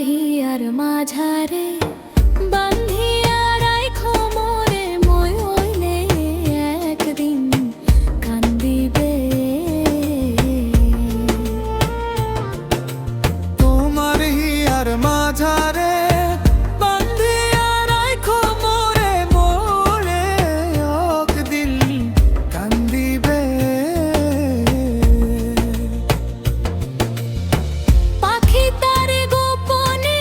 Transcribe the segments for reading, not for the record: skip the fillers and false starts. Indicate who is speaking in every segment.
Speaker 1: Here মাঝারে বান্ধিয়া রাইখো মোরে মই হইলে একদিন কান্দিবে।
Speaker 2: তোমার হিয়ার মাঝারে বান্ধিয়া রাইখো মোরে মোরে একদিন কান্দিবে।
Speaker 1: পাখি তারে গোপনে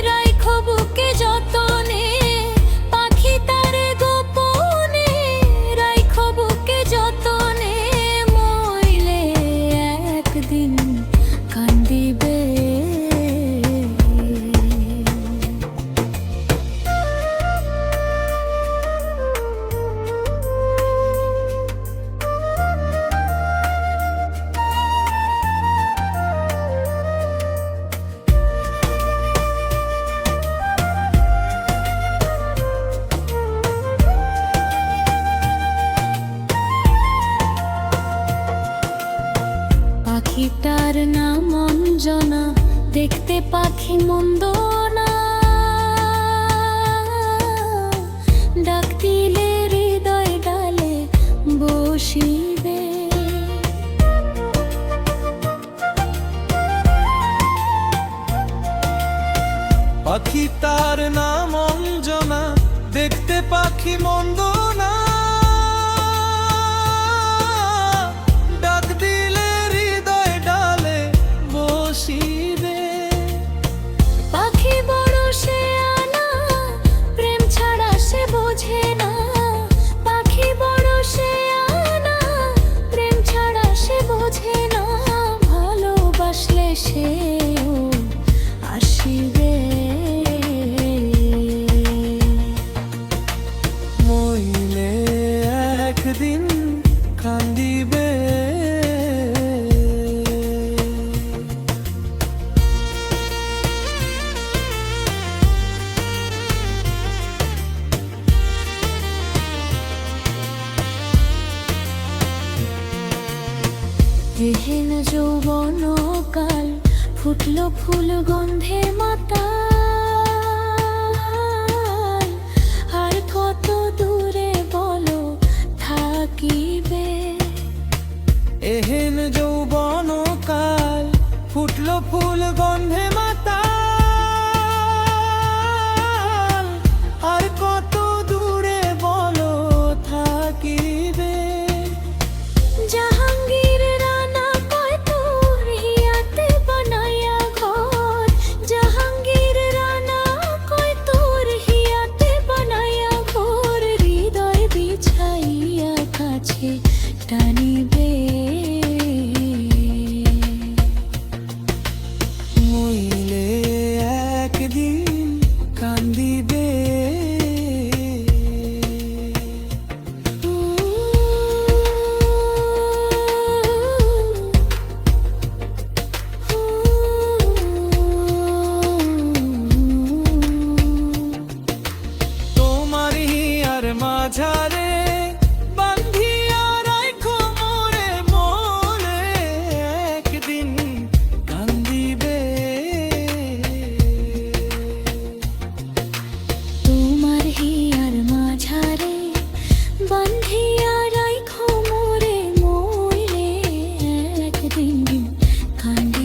Speaker 1: রাইখো বুকে যতনে, পাখি তারে গোপনে রাইখো বুকে যতনে মইলে একদিন কান্দিবে। পাখিটার নাম অঞ্জনা, দেখতে পাখি মন্দ না, ডাক দিলে হৃদয় ডালে বসিবে।
Speaker 2: পাখি তার নাম অঞ্জনা, দেখতে পাখি মন্দ না, ডাক দিলে হৃদয় ডালে বসিবে।
Speaker 1: পাখি বড় সে আনা, প্রেম ছাড়া সে বোঝে না, পাখি বড় সে আনা, প্রেম ছাড়া সে বোঝে না, ভালোবাসলে সেও আসিবে।
Speaker 2: মইলে একদিন কান্দিবে।
Speaker 1: এহেন যৌবন কাল ফুটলো ফুল গন্ধে মাতাল, আর কত দূরে বলো থাকিবে।
Speaker 2: এহেন যৌবন কাল ফুটলো ফুল গন্ধে মাতাল, আর কত দূরে বলো থাকিবে।
Speaker 1: জাহাঙ্গীর রানা কয় তোর হিয়াতে বানাইয়া ঘর, জাহাঙ্গীর রানা কয় তোর হিয়াতে বানাইয়া ঘর, হৃদয় বিছাইয়া কাছে টানিবে।
Speaker 2: মইলে একদিন কান্দিবে। তোমার হিয়ার মাঝারে বান্ধিয়া রাইখো মোরে মোরে একদিন কান্দিবে।
Speaker 1: তোমার হিয়ার মাঝারে বান্ধিয়া রাইখো মোরে মইলে একদিন কান্দিবে।